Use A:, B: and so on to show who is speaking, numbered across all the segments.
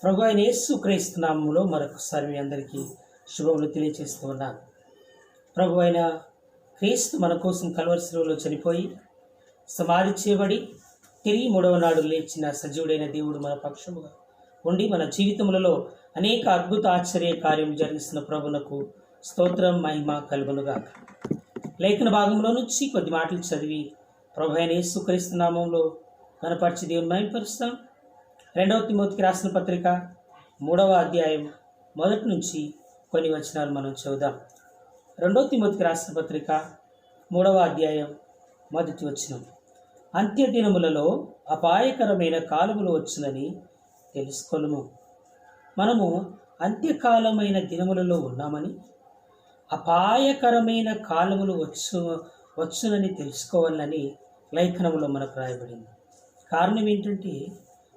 A: ప్రభు అయిన యేసు క్రీస్తు నామములో మరొకసారి మీ అందరికీ శుభములు తెలియజేస్తూ ఉన్నాను. ప్రభు అయిన క్రీస్తు మన కోసం కల్వరి శిలువలో చనిపోయి సమాధి చేయబడి తిరిగి మూడవ నాడు లేచిన సజీవుడైన దేవుడు మన పక్షముగా ఉండి మన జీవితములలో అనేక అద్భుత ఆశ్చర్య కార్యం జరిగిస్తున్న ప్రభునకు స్తోత్రం మహిమ కలుగునుగాక. లేఖన భాగంలో నుంచి కొద్ది మాటలు చదివి ప్రభు అయిన యేసు క్రీస్తు నామంలో కనపరిచి దేవుని మహిమపరుస్తాం. 2వ తిమోతికి రాసిన పత్రిక 3వ అధ్యాయం మొదటి నుంచి కొన్ని వచనాలు మనం చదువుదాం. 2వ తిమోతికి రాసిన పత్రిక 3వ అధ్యాయం మొదటి వచనం. అంత్య దినములలో అపాయకరమైన కాలములు వచ్చునని తెలుసుకొనుము. మనము అంత్యకాలమైన దినములలో ఉన్నామని, అపాయకరమైన కాలములు వచ్చునని తెలుసుకోవాలని లేఖనములో మనకు రాయబడింది. కారణం ఏంటంటే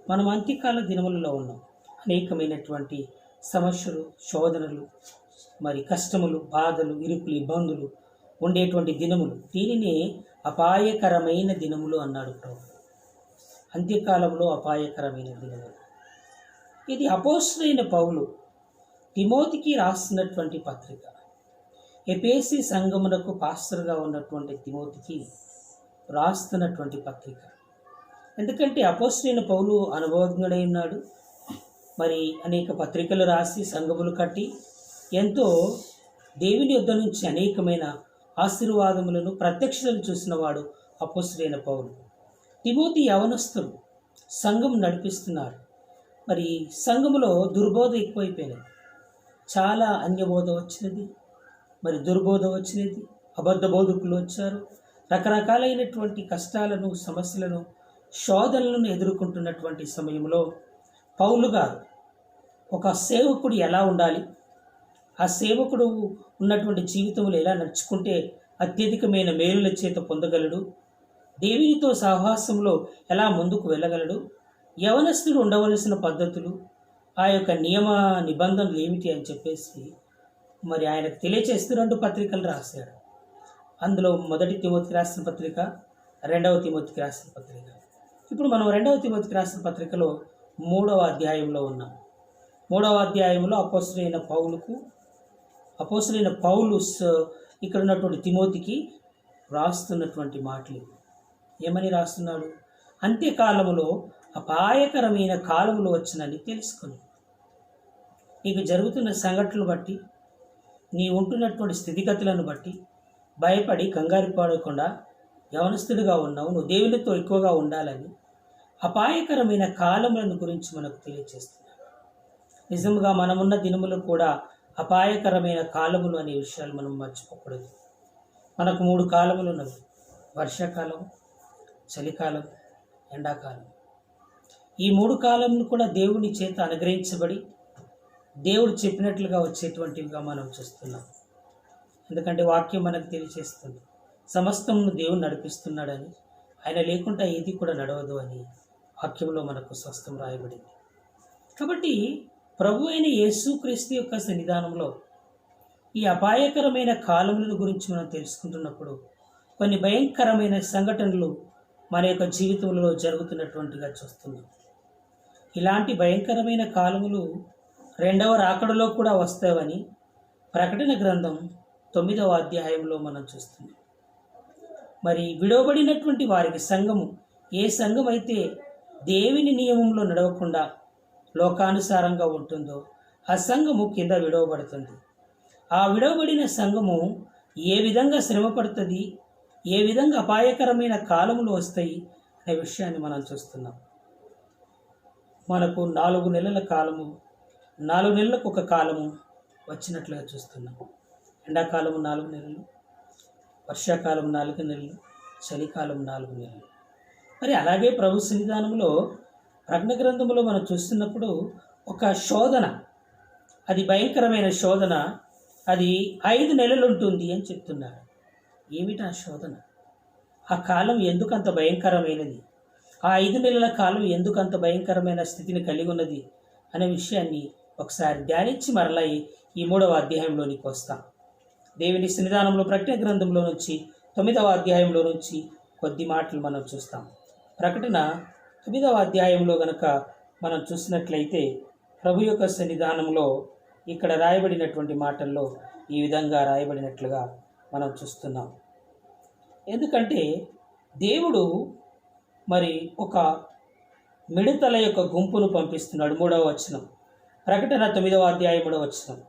A: మనం అంత్యకాల దినములలో ఉన్నాం. అనేకమైనటువంటి సమస్యలు, శోధనలు, మరి కష్టములు, బాధలు, ఇరుకులు, ఇబ్బందులు ఉండేటువంటి దినములు. దీనిని అపాయకరమైన దినములు అన్నాడు ప్రభు. అంత్యకాలంలో అపాయకరమైన దినములు. ఇది అపోస్తలుడైన పౌలు తిమోతికి రాస్తున్నటువంటి పత్రిక. ఎఫెసీ సంఘమునకు పాస్టర్గా ఉన్నటువంటి తిమోతికి రాస్తున్నటువంటి పత్రిక. ఎందుకంటే అపోస్తలుడైన పౌలు అనుభవజ్ఞుడై ఉన్నాడు. మరి అనేక పత్రికలు రాసి సంఘములు కట్టి ఎంతో దేవుని యొద్ద నుంచి అనేకమైన ఆశీర్వాదములను ప్రత్యక్షతను చూసినవాడు అపోస్తలుడైన పౌలు. తిమోతి యవనస్తుడు, సంఘం నడిపిస్తున్నాడు. మరి సంఘములో దుర్బోధ ఎక్కువైపోయినది. చాలా అన్యబోధ వచ్చినది, మరి దుర్బోధ వచ్చినది, అబద్ధ బోధకులు వచ్చారు. రకరకాలైనటువంటి కష్టాలను, సమస్యలను, శోధనలను ఎదుర్కొంటున్నటువంటి సమయంలో పౌలు గారు ఒక సేవకుడు ఎలా ఉండాలి, ఆ సేవకుడు ఉన్నటువంటి జీవితంలో ఎలా నడుచుకుంటే అత్యధికమైన మేలుల చేత పొందగలడు, దేవునితో సహవాసంలో ఎలా ముందుకు వెళ్ళగలడు, యవనస్తుడు ఉండవలసిన పద్ధతులు, ఆ యొక్క నియమ నిబంధనలు ఏమిటి అని చెప్పేసి మరి ఆయనకు తెలియచేస్తూ 2 పత్రికలు రాశాడు. అందులో 1 తిమోతికి రాసిన పత్రిక, 2వ తిమోతికి రాసిన పత్రిక. ఇప్పుడు మనం 2వ తిమోతికి రాసిన పత్రికలో 3వ అధ్యాయంలో ఉన్నాం. 3వ అధ్యాయంలో అపోస్తలుడైన పౌలు ఇక్కడ ఉన్నటువంటి తిమోతికి రాస్తున్నటువంటి మాటలు. ఏమని రాస్తున్నాడు? అంత్యకాలములో అపాయకరమైన కాలములు వచ్చునని తెలుసుకొని, నీకు జరుగుతున్న సంఘటనలు బట్టి, నీ ఉంటున్నటువంటి స్థితిగతులను బట్టి భయపడి కంగారు పడకుండా యవనస్తుడిగా ఉన్నావు. నువ్వు దేవునితో ఎక్కువగా ఉండాలని అపాయకరమైన కాలములను గురించి మనకు తెలియజేస్తున్నాడు. నిజంగా మనమున్న దినములు కూడా అపాయకరమైన కాలములు అనే విషయాలు మనం మర్చిపోకూడదు. మనకు 3 కాలములు ఉన్నవి: వర్షాకాలం, చలికాలం, ఎండాకాలం. ఈ 3 కాలములు కూడా దేవుని చేత అనుగ్రహించబడి దేవుడు చెప్పినట్లుగా వచ్చేటువంటివిగా మనం చూస్తున్నాం. ఎందుకంటే వాక్యం మనకు తెలియజేస్తుంది, సమస్తమును దేవుడు నడిపిస్తున్నాడని, ఆయన లేకుండా ఏది కూడా నడవదు అని వాక్యంలో మనకు స్పష్టం రాయబడింది. కాబట్టి ప్రభు అయిన యేసుక్రీస్తు యొక్క సన్నిధానంలో ఈ అపాయకరమైన కాలముల గురించి మనం తెలుసుకుంటున్నప్పుడు కొన్ని భయంకరమైన సంఘటనలు మన యొక్క జీవితంలో జరుగుతున్నటువంటిగా చూస్తున్నాం. ఇలాంటి భయంకరమైన కాలములు 2వ రాకడలో కూడా వస్తాయని ప్రకటన గ్రంథం 9వ అధ్యాయంలో మనం చూస్తున్నాం. మరి విడవబడినటువంటి వారికి సంఘము, ఏ సంఘం అయితే దేవుని నియమంలో నడవకుండా లోకానుసారంగా ఉంటుందో ఆ సంఘము కింద విడవబడుతుంది. ఆ విడవబడిన సంఘము ఏ విధంగా శ్రమ పడుతుంది, ఏ విధంగా అపాయకరమైన కాలములు వస్తాయి అనే విషయాన్ని మనం చూస్తున్నాం. మనకు 4 నెలల కాలము, 4 నెలలకు ఒక కాలము వచ్చినట్లుగా చూస్తున్నాం. ఎండాకాలము 4 నెలలు, వర్షాకాలం 4 నెలలు, చలికాలం 4 నెలలు. మరి అలాగే ప్రభు సన్నిధానంలో ప్రకటన గ్రంథంలో మనం చూస్తున్నప్పుడు ఒక శోధన, అది భయంకరమైన శోధన, అది 5 నెలలు ఉంటుంది అని చెప్తున్నాడు. ఏమిటి ఆ శోధన? ఆ కాలం ఎందుకంత భయంకరమైనది? ఆ 5 నెలల కాలం ఎందుకంత భయంకరమైన స్థితిని కలిగి ఉన్నది అనే విషయాన్ని ఒకసారి ధ్యానించి మరలా ఈ 3వ అధ్యాయంలోనికి వస్తాం. దేవుని సన్నిధానంలో ప్రకటన గ్రంథంలో నుంచి 9వ అధ్యాయంలో నుంచి కొద్ది మాటలు మనం చూస్తాం. ప్రకటన 9వ అధ్యాయంలో గనక మనం చూసినట్లయితే ప్రభు యొక్క సన్నిధానంలో ఇక్కడ రాయబడినటువంటి మాటల్లో ఈ విధంగా రాయబడినట్లుగా మనం చూస్తున్నాం. ఎందుకంటే దేవుడు మరి ఒక మిడతల యొక్క గుంపును పంపిస్తున్నాడు. 3వ వచనం, ప్రకటన 9వ అధ్యాయం 3వ వచనం.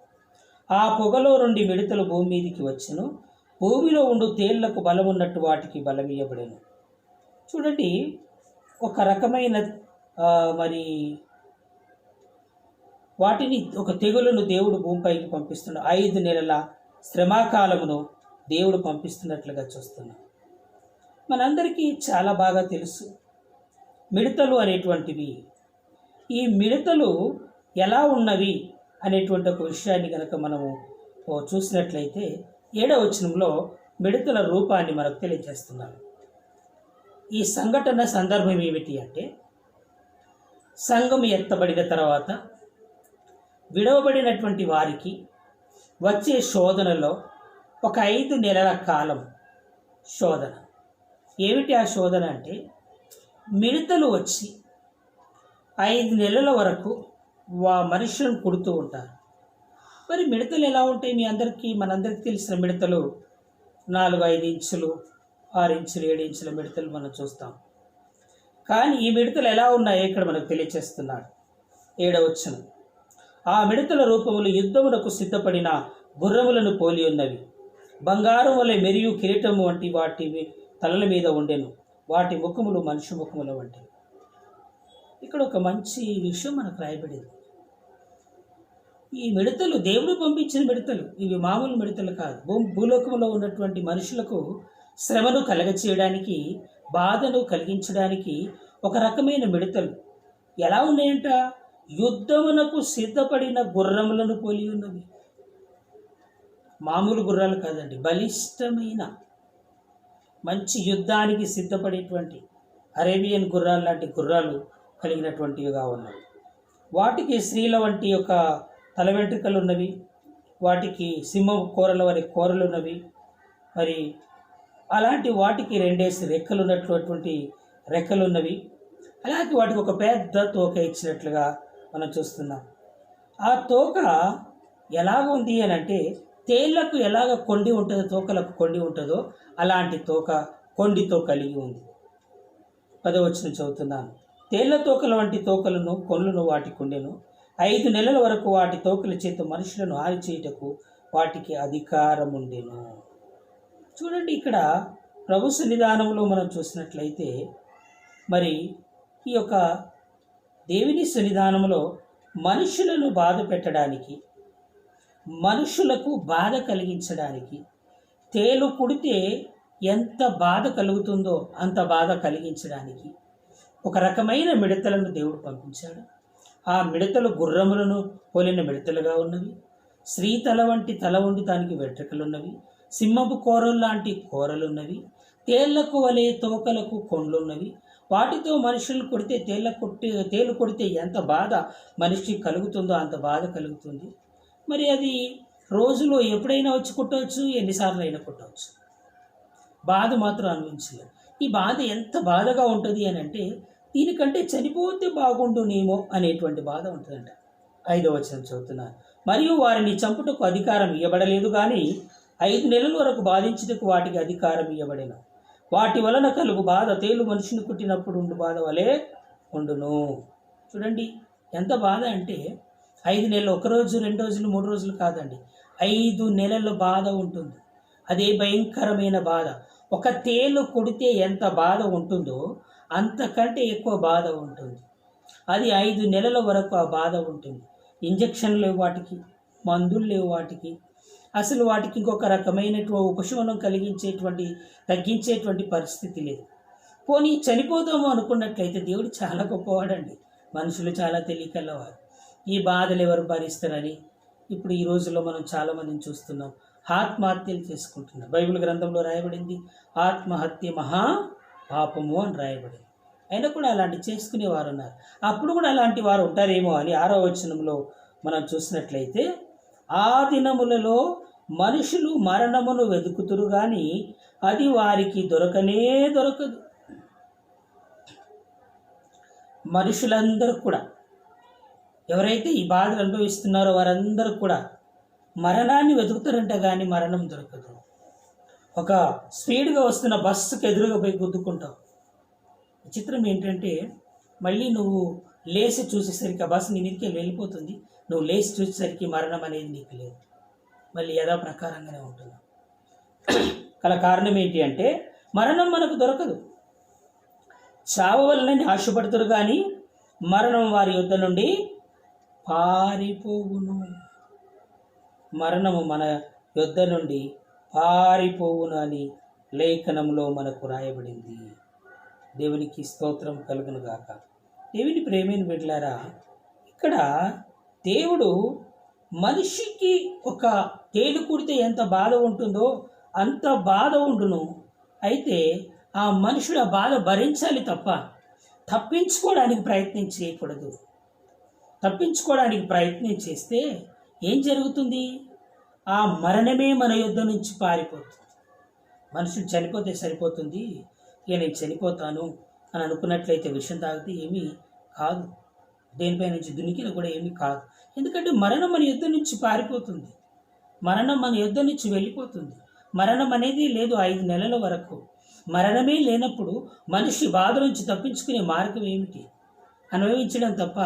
A: ఆ పొగలో నుండి మిడతలు భూమి మీదికి వచ్చెను, భూమిలో ఉండు తేళ్లకు బలమున్నట్టు వాటికి బలమియ్యబడెను. చూడండి, ఒక రకమైన మరి వాటిని, ఒక తెగులను దేవుడు భూమిపైకి పంపిస్తున్నాడు. 5 నెలల శ్రమాకాలమును దేవుడు పంపిస్తున్నట్లుగా చూస్తున్నాం. మనందరికీ చాలా బాగా తెలుసు మిడతలు అనేటువంటివి. ఈ మిడతలు ఎలా ఉన్నవి అనేటువంటి ఒక విషయాన్ని కనుక మనము చూసినట్లయితే 7వ వచనంలో మిడతల రూపాన్ని మనకు తెలియజేస్తున్నారు. ఈ సంఘటన సందర్భం ఏమిటి అంటే, సంఘం ఎత్తబడిన తర్వాత విడవబడినటువంటి వారికి వచ్చే శోధనలో ఒక 5 నెలల కాలం శోధన. ఏమిటి ఆ శోధన అంటే, మిడతలు వచ్చి 5 నెలల వరకు మనుషులను కుడుతూ ఉంటారు. మరి మిడతలు ఎలా ఉంటాయి? మనందరికీ తెలిసిన మిడతలు 4-5 ఇంచులు, 6 ఇంచులు, 7 ఇంచుల మిడతలు మనం చూస్తాం. కానీ ఈ మిడతలు ఎలా ఉన్నాయో ఇక్కడ మనకు తెలియచేస్తున్నాడు. 7వ వచనం, ఆ మిడతల రూపములు యుద్ధమునకు సిద్ధపడిన గుర్రములను పోలి ఉన్నవి, బంగారం వలె మెరియు కిరీటము వంటి వాటి తలల మీద ఉండెను, వాటి ముఖములు మనిషి ముఖముల వంటివి. ఇక్కడ ఒక మంచి విషయం మనకు రాయబడింది. ఈ మిడతలు దేవుడు పంపించిన మిడతలు, ఇవి మామూలు మిడతలు కాదు. భూలోకంలో ఉన్నటువంటి మనుషులకు శ్రమను కలగచేయడానికి, బాధను కలిగించడానికి ఒక రకమైన మిడతలు. ఎలా ఉన్నాయంట? యుద్ధమునకు సిద్ధపడిన గుర్రములను పోలి ఉన్నవి. మామూలు గుర్రాలు కాదండి, బలిష్టమైన మంచి యుద్ధానికి సిద్ధపడేటువంటి అరేబియన్ గుర్రాలు లాంటి గుర్రాలు కలిగినటువంటివిగా ఉన్నాయి. వాటికి స్త్రీల వంటి యొక్క తల వెంట్రుకలు ఉన్నవి, వాటికి సింహం కూరల వరకు కూరలు ఉన్నవి. మరి అలాంటి వాటికి 2 రెక్కలు ఉన్నటువంటి రెక్కలు ఉన్నవి. అలాగే వాటికి ఒక పెద్ద తోక ఇచ్చినట్లుగా మనం చూస్తున్నాం. ఆ తోక ఎలాగ ఉంది అని అంటే, తేళ్లకు ఎలాగ కొండి ఉంటుందో, తోకలకు కొండి ఉంటుందో అలాంటి తోక కొండితో కలిగి ఉంది. 10వ వచనం చదువుతున్నాను. తేళ్ల తోకల వంటి తోకలను కొన్లను వాటికి ఉండెను, 5 నెలల వరకు వాటి తోకల చేత మనుషులను హాని చేయుటకు వాటికి అధికారం ఉండెను. చూడండి, ఇక్కడ ప్రభు సన్నిధానంలో మనం చూసినట్లయితే మరి ఈ యొక్క దేవుని సన్నిధానంలో మనుషులను బాధ పెట్టడానికి, మనుషులకు బాధ కలిగించడానికి, తేలు కుడితే ఎంత బాధ కలుగుతుందో అంత బాధ కలిగించడానికి ఒక రకమైన మిడతలను దేవుడు పంపించాడు. ఆ మిడతలు గుర్రములను పోలిన మిడతలుగా ఉన్నవి, స్త్రీ తల వంటి తల ఉండి దానికి వెంట్రుకలున్నవి, సింహపు కూరలు లాంటి కూరలున్నవి, తేళ్లకు వలె తోకలకు కొండ్లున్నవి. వాటితో మనుషులు కొడితే తేలు కొడితే ఎంత బాధ మనిషికి కలుగుతుందో అంత బాధ కలుగుతుంది. మరి అది రోజులో ఎప్పుడైనా వచ్చి కుట్టవచ్చు, ఎన్నిసార్లు అయినా కుట్టవచ్చు, బాధ మాత్రం అనుభవించలేదు. ఈ బాధ ఎంత బాధగా ఉంటుంది అని అంటే, దీనికంటే చనిపోతే బాగుండునేమో అనేటువంటి బాధ ఉంటుందంట. 5వ వచనం చదువుతున్నాను. మరియు వారిని చంపుటకు అధికారం ఇవ్వబడలేదు, కానీ 5 నెలల వరకు బాధించుటకు వాటికి అధికారం ఇవ్వబడెను. వాటి వలన కలుగు బాధ తేలు మనిషిని కుట్టినప్పుడు ఉండు బాధ వలె ఉండును. చూడండి ఎంత బాధ అంటే, 5 నెలలు, 1 రోజు 2 రోజులు 3 రోజులు కాదండి, 5 నెలల బాధ ఉంటుంది. అదే భయంకరమైన బాధ. ఒక తేలు కొడితే ఎంత బాధ ఉంటుందో అంతకంటే ఎక్కువ బాధ ఉంటుంది. అది 5 నెలల వరకు ఆ బాధ ఉంటుంది. ఇంజక్షన్లు లేవు వాటికి, మందులు లేవు వాటికి, అసలు వాటికి ఇంకొక రకమైనటువంటి ఉపశమనం తగ్గించేటువంటి పరిస్థితి లేదు. పోనీ చనిపోదాము అనుకున్నట్లయితే దేవుడు చాలా గొప్పవాడండి, మనుషులు చాలా తెలియకలవారు. ఈ బాధలు ఎవరు భరిస్తారని ఇప్పుడు ఈ రోజుల్లో మనం చాలామందిని చూస్తున్నాం, ఆత్మహత్యలు చేసుకుంటున్నారు. బైబిల్ గ్రంథంలో రాయబడింది, ఆత్మహత్య మహా పాపము అని రాయబడింది. అయినా కూడా అలాంటి చేసుకునేవారు ఉన్నారు. అప్పుడు కూడా అలాంటి వారు ఉంటారేమో అని 6వ వచనంలో మనం చూసినట్లయితే, ఆ దినములలో మనుషులు మరణమును వెతుకుతురు కానీ అది వారికి దొరకనే దొరకదు. మనుషులందరూ కూడా ఎవరైతే ఈ బాధలు అనుభవిస్తున్నారో వారందరూ కూడా మరణాన్ని వెతుకుతారంట, కానీ మరణం దొరకదు. ఒక స్పీడ్గా వస్తున్న బస్సుకు ఎదురుగా పోయి గుద్దుకుంటావు. విచిత్రం ఏంటంటే మళ్ళీ నువ్వు లేచి చూసేసరికి ఆ బస్సు నీ మీదకి వెళ్ళిపోతుంది. నువ్వు లేచి చూసేసరికి మరణం అనేది నీకు లేదు, మళ్ళీ యథాప్రకారంగానే ఉంటుంది. గల కారణం ఏంటి అంటే మరణం మనకు దొరకదు. చావు వలనని ఆశపడుతురు కానీ మరణం వారి యుద్ధ నుండి పారిపోవును. మరణము మన యుద్ధ నుండి పారిపోవును అని లేఖనంలో మనకు రాయబడింది. దేవునికి స్తోత్రం కలుగును గాక. దేవుని ప్రేమైన బిడ్డలారా, ఇక్కడ దేవుడు మనిషికి ఒక తేలు కుడితే ఎంత బాధ ఉంటుందో అంత బాధ ఉండును. అయితే ఆ మనుషుడు ఆ బాధ భరించాలి తప్ప తప్పించుకోవడానికి ప్రయత్నం చేయకూడదు. తప్పించుకోవడానికి ప్రయత్నం చేస్తే ఏం జరుగుతుంది? ఆ మరణమే మన యుద్ధ నుంచి పారిపోతుంది. మనుషులు చనిపోతే సరిపోతుంది, ఇక నేను చనిపోతాను అని అనుకున్నట్లయితే విషయం తాగితే ఏమీ కాదు, దేనిపై నుంచి దునికిన కూడా ఏమీ కాదు. ఎందుకంటే మరణం మన యుద్ధం నుంచి పారిపోతుంది, మరణం మన యుద్ధం నుంచి వెళ్ళిపోతుంది. మరణం అనేది లేదు 5 నెలల వరకు. మరణమే లేనప్పుడు మనిషి బాధ నుంచి తప్పించుకునే మార్గం ఏమిటి? అనుభవించడం తప్ప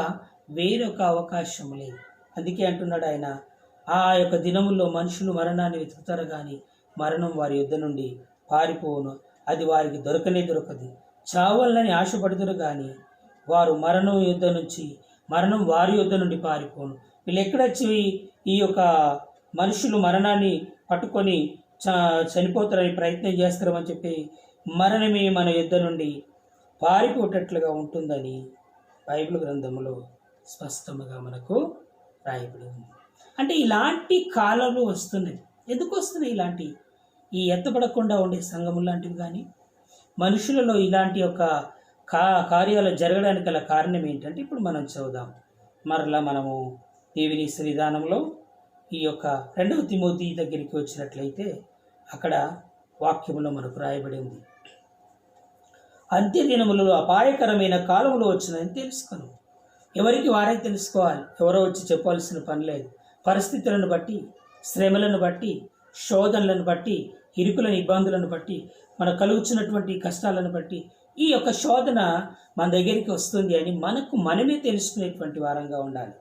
A: వేరొక అవకాశం లేదు. అందుకే అంటున్నాడు ఆయన, ఆ యొక్క దినముల్లో మనుషులు మరణాన్ని వెతుకుతారు కానీ మరణం వారి యుద్ధ నుండి పారిపోవును. అది వారికి దొరకనే దొరకదు. చావాలని ఆశపడుతురు కానీ వారు మరణం వారి యుద్ధ నుండి పారిపోను. వీళ్ళు ఎక్కడొచ్చి ఈ యొక్క మనుషులు మరణాన్ని పట్టుకొని చనిపోతారని ప్రయత్నం చేస్తారని చెప్పి మరణమే మన యుద్ధ నుండి పారిపోయేటట్లుగా ఉంటుందని బైబిల్ గ్రంథంలో స్పష్టంగా మనకు రాయబడి ఉంది. అంటే ఇలాంటి కాలాలు వస్తున్నాయి. ఎందుకు వస్తున్నాయి ఇలాంటి ఈ ఎత్తపడకుండా ఉండే సంఘము లాంటివి? కానీ మనుషులలో ఇలాంటి యొక్క కార్యాలు జరగడానికి గల కారణం ఏంటంటే ఇప్పుడు మనం చదువుదాం. మరలా మనము దేవుని విధానంలో ఈ యొక్క 2 తిమోతి దగ్గరికి వచ్చినట్లయితే అక్కడ వాక్యములో మనకు రాయబడి ఉంది, అంత్యదినములలో అపాయకరమైన కాలములు వచ్చినని తెలుసుకొను. ఎవరికి వారే తెలుసుకోవాలి, ఎవరో వచ్చి చెప్పాల్సిన పని లేదు. పరిస్థితులను బట్టి, శ్రమలను బట్టి, శోధనలను బట్టి, ఇరుకులను ఇబ్బందులను బట్టి, మనకు కలుగుతున్నటువంటి కష్టాలను బట్టి ఈ యొక్క శోధన మన దగ్గరికి వస్తుంది అని మనమే తెలుసుకునేటువంటి వారంగా ఉండాలి.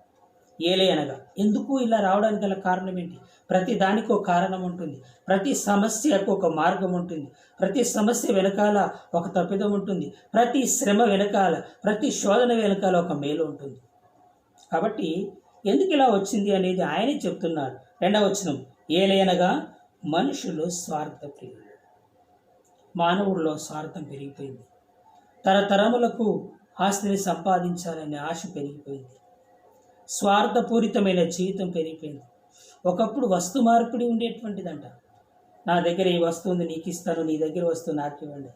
A: ఏలే అనగా ఎందుకు ఇలా రావడానికి గల కారణం ఏంటి? ప్రతి దానికి ఒక కారణం ఉంటుంది, ప్రతి సమస్యకు ఒక మార్గం ఉంటుంది, ప్రతి సమస్య వెనకాల ఒక తప్పిదం ఉంటుంది, ప్రతి శ్రమ వెనకాల, ప్రతి శోధన వెనకాల ఒక మేలు ఉంటుంది. కాబట్టి ఎందుకు ఇలా వచ్చింది అనేది ఆయనే చెప్తున్నారు. 2వ వచనం, ఏలయనగా మనుషులు స్వార్థప్రియులు. మానవుడిలో స్వార్థం పెరిగిపోయింది. తరతరములకు ఆస్తిని సంపాదించాలనే ఆశ పెరిగిపోయింది. స్వార్థపూరితమైన జీవితం పెరిగిపోయింది. ఒకప్పుడు వస్తు మార్పిడి ఉండేటువంటిదంట. నా దగ్గర ఈ వస్తువు ఉంది, నీకు ఇస్తాను, నీ దగ్గర వస్తువు నాకు ఇవ్వండి.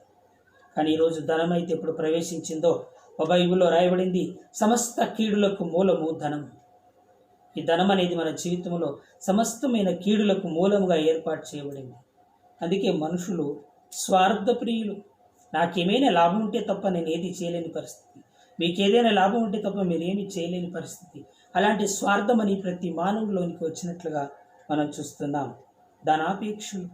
A: కానీ ఈరోజు ధనం అయితే ఎప్పుడు ప్రవేశించిందో బైబిల్లో రాయబడింది, సమస్త కీడులకు మూలము ధనం. ఈ ధనం అనేది మన జీవితంలో సమస్తమైన కీడులకు మూలముగా ఏర్పాటు చేయబడింది. అందుకే మనుషులు స్వార్థప్రియులు. నాకేమైనా లాభం ఉంటే తప్ప నేను ఏది చేయలేని పరిస్థితి, మీకు ఏదైనా లాభం ఉంటే తప్ప మీరేమి చేయలేని పరిస్థితి. అలాంటి స్వార్థం అని ప్రతి మానవులోనికి వచ్చినట్లుగా మనం చూస్తున్నాం. ధనాపేక్షలు.